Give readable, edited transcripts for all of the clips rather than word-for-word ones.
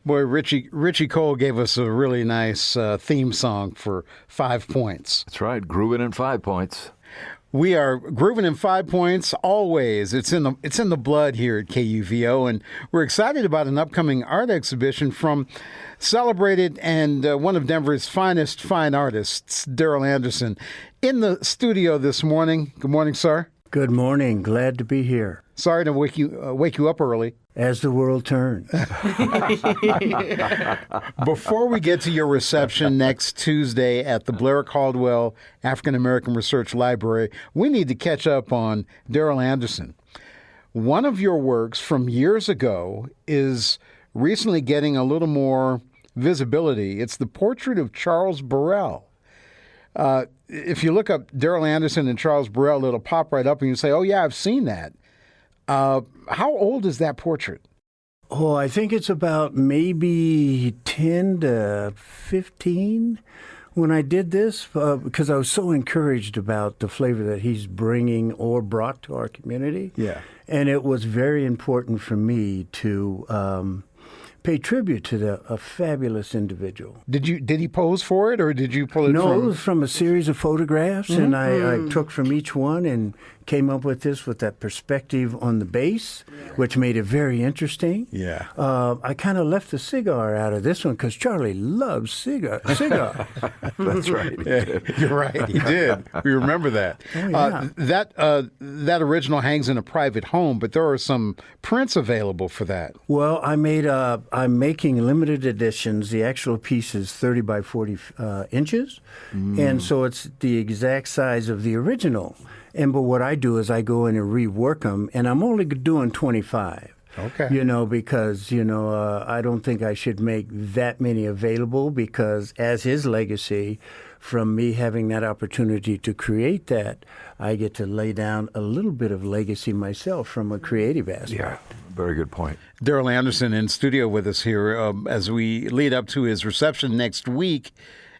Boy, Richie Cole gave us a really nice theme song for 5 points. That's right, grooving in 5 points. We are grooving in 5 points always. It's in the blood here at KUVO, and we're excited about an upcoming art exhibition from celebrated and one of Denver's finest fine artists, Darrell Anderson, in the studio this morning. Good morning, sir. Good morning. Glad to be here. Sorry to wake you up early. As the world turns. Before we get to your reception next Tuesday at the Blair Caldwell African American Research Library, we need to catch up on Darrell Anderson. One of your works from years ago is recently getting a little more visibility. It's the portrait of Charles Burrell. If you look up Darrell Anderson and Charles Burrell, it'll pop right up and you say, oh, yeah, I've seen that. How old is that portrait? Oh, I think it's about maybe 10 to 15 when I did this, because I was so encouraged about the flavor that he's bringing or brought to our community. Yeah. And it was very important for me to pay tribute to a fabulous individual. Did he pose for it, or did you pull it No, from? it was from a series of photographs, and I took from each one and came up with this with that perspective on the base, which made it very interesting. Yeah. I kind of left the cigar out of this one because Charlie loves cigar. That's right. You're right. He did. We remember that. Oh, yeah. That original hangs in a private home, but there are some prints available for that. Well, I'm making limited editions. The actual piece is 30 by 40 inches, and so it's the exact size of the original. But what I do is I go in and rework them, and I'm only doing 25. Okay. Because, I don't think I should make that many available because as his legacy, from me having that opportunity to create that, I get to lay down a little bit of legacy myself from a creative aspect. Yeah, very good point. Darrell Anderson in studio with us here as we lead up to his reception next week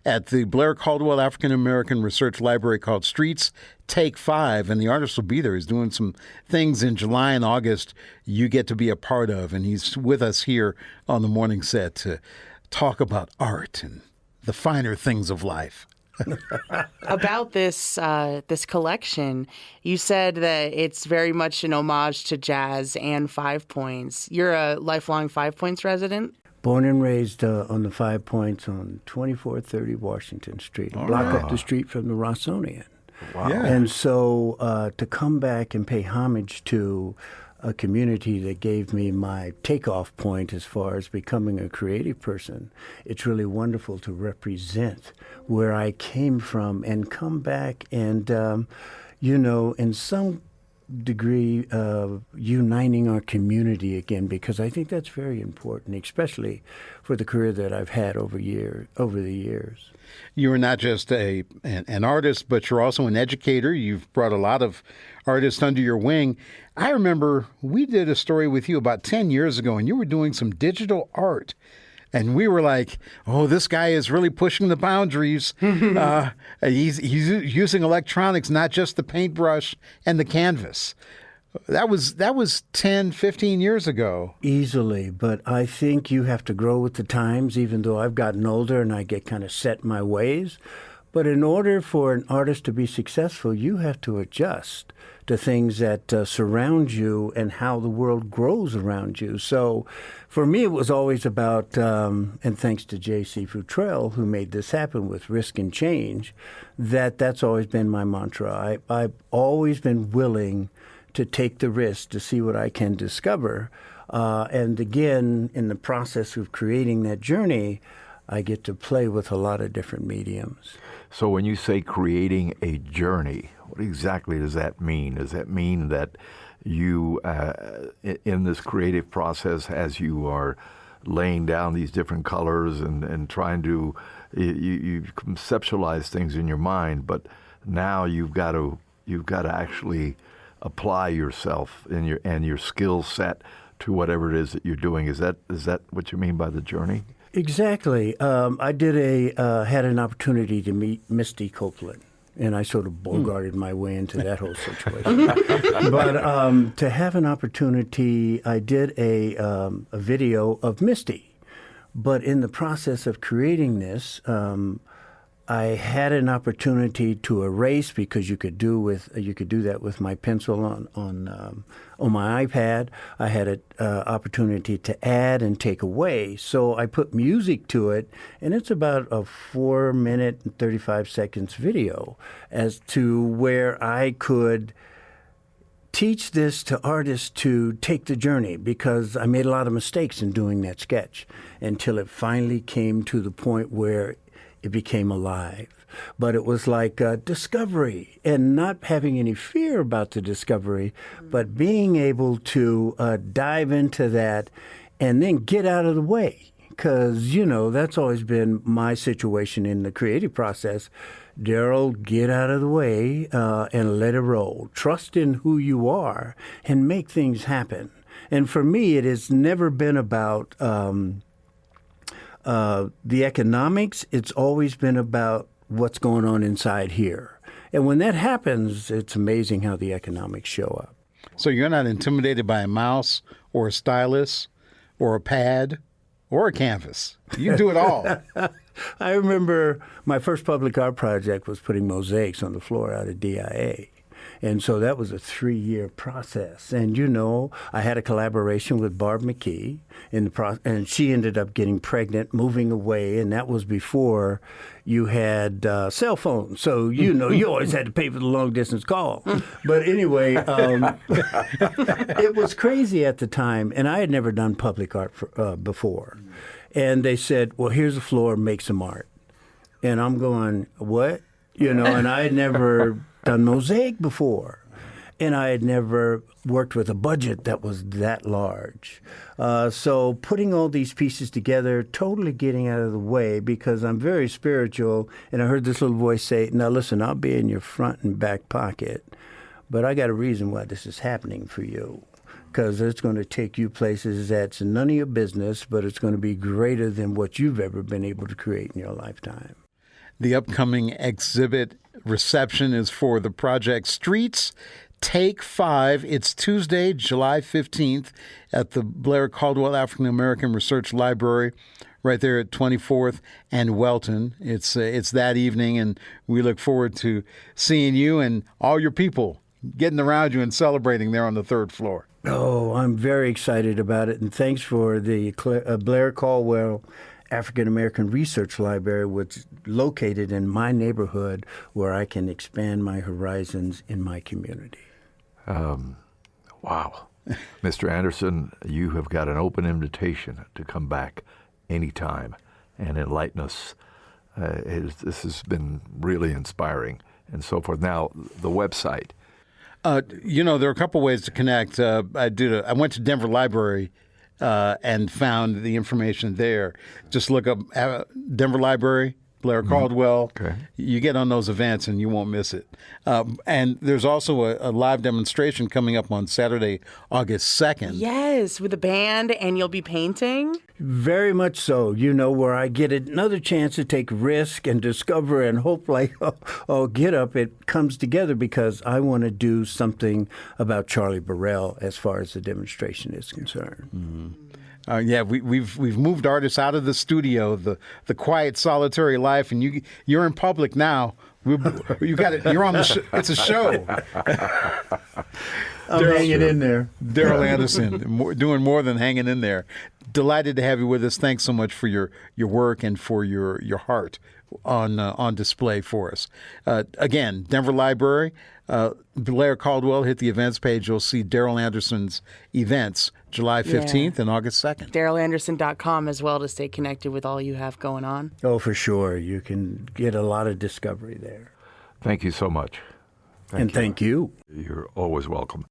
at the Blair Caldwell African American Research Library called Streets Take 5, and the artist will be there. He's doing some things in July and August you get to be a part of, and he's with us here on the morning set to talk about art and the finer things of life. About this collection, you said that it's very much an homage to jazz and 5 points. You're a lifelong 5 Points resident? Born and raised on the 5 Points on 2430 Washington Street, a block up the street from the Rossonian. Wow. Yeah. And so to come back and pay homage to a community that gave me my takeoff point as far as becoming a creative person, it's really wonderful to represent where I came from and come back and, in some degree uniting our community again, because I think that's very important, especially for the career that I've had over the years. You are not just an artist, but you're also an educator. You've brought a lot of artists under your wing. I remember we did a story with you about 10 years ago, and you were doing some digital art. And we were like, oh, this guy is really pushing the boundaries. He's using electronics, not just the paintbrush and the canvas. That was 10, 15 years ago. Easily, but I think you have to grow with the times, even though I've gotten older and I get kind of set in my ways. But in order for an artist to be successful, you have to adjust to things that surround you and how the world grows around you. So for me, it was always about, and thanks to J.C. Futrell, who made this happen with Risk and Change, that's always been my mantra. I've always been willing to take the risk to see what I can discover. And again, in the process of creating that journey, I get to play with a lot of different mediums. So when you say creating a journey, what exactly does that mean? Does that mean that you, in this creative process, as you are laying down these different colors and trying to, you conceptualize things in your mind, but now you've got to actually apply yourself and your skill set to whatever it is that you're doing. Is that what you mean by the journey? Exactly. I had an opportunity to meet Misty Copeland, and I sort of bogarted my way into that whole situation. But to have an opportunity, I did a video of Misty But in the process of creating this, I had an opportunity to erase, because you could do that with my pencil on my iPad. I had an opportunity to add and take away. So I put music to it, and it's about a 4-minute and 35 seconds video as to where I could teach this to artists to take the journey, because I made a lot of mistakes in doing that sketch until it finally came to the point where it became alive. But it was like discovery, and not having any fear about the discovery, but being able to dive into that and then get out of the way. Because, that's always been my situation in the creative process. Darrell, get out of the way and let it roll. Trust in who you are and make things happen. And for me, it has never been about the economics. It's always been about what's going on inside here. And when that happens, it's amazing how the economics show up. So you're not intimidated by a mouse or a stylus or a pad or a canvas. You do it all. I remember my first public art project was putting mosaics on the floor out of DIA. And so that was a 3-year process. And, I had a collaboration with Barb McKee, and she ended up getting pregnant, moving away, and that was before you had cell phones. So, you always had to pay for the long-distance call. But anyway, it was crazy at the time, and I had never done public art before. And they said, well, here's a floor, make some art. And I'm going, what? And I had never done mosaic before, and I had never worked with a budget that was that large. So putting all these pieces together, totally getting out of the way, because I'm very spiritual, and I heard this little voice say, now listen, I'll be in your front and back pocket, but I got a reason why this is happening for you, because it's going to take you places that's none of your business, but it's going to be greater than what you've ever been able to create in your lifetime. The upcoming exhibit reception is for the project Streets Take 5. It's Tuesday, July 15th at the Blair Caldwell African American Research Library, right there at 24th and Welton. It's that evening, and we look forward to seeing you and all your people getting around you and celebrating there on the 3rd floor. Oh, I'm very excited about it, and thanks for the Blair Caldwell African American Research Library, which is located in my neighborhood, where I can expand my horizons in my community. Wow. Mr. Anderson, you have got an open invitation to come back anytime and enlighten us. This has been really inspiring and so forth. Now, the website. There are a couple ways to connect. I went to Denver Library and found the information there. Just look up Denver Library, Blair Caldwell. Okay. You get on those events and you won't miss it. And there's also a live demonstration coming up on Saturday, August 2nd. Yes, with a band, and you'll be painting. Very much so. Where I get another chance to take risk and discover and hope get up. It comes together because I want to do something about Charlie Burrell as far as the demonstration is concerned. Mm-hmm. We've moved artists out of the studio, the quiet, solitary life, and you're in public now. You got it. You're on the. It's a show. I'm hanging in there. Darrell Anderson, doing more than hanging in there. Delighted to have you with us. Thanks so much for your work and for your heart on display for us. Again, Denver Library, Blair Caldwell. Hit the events page. You'll see Darrell Anderson's events, July 15th and August 2nd. DarrellAnderson.com as well to stay connected with all you have going on. Oh, for sure. You can get a lot of discovery there. Thank you so much. Thank you. You're always welcome.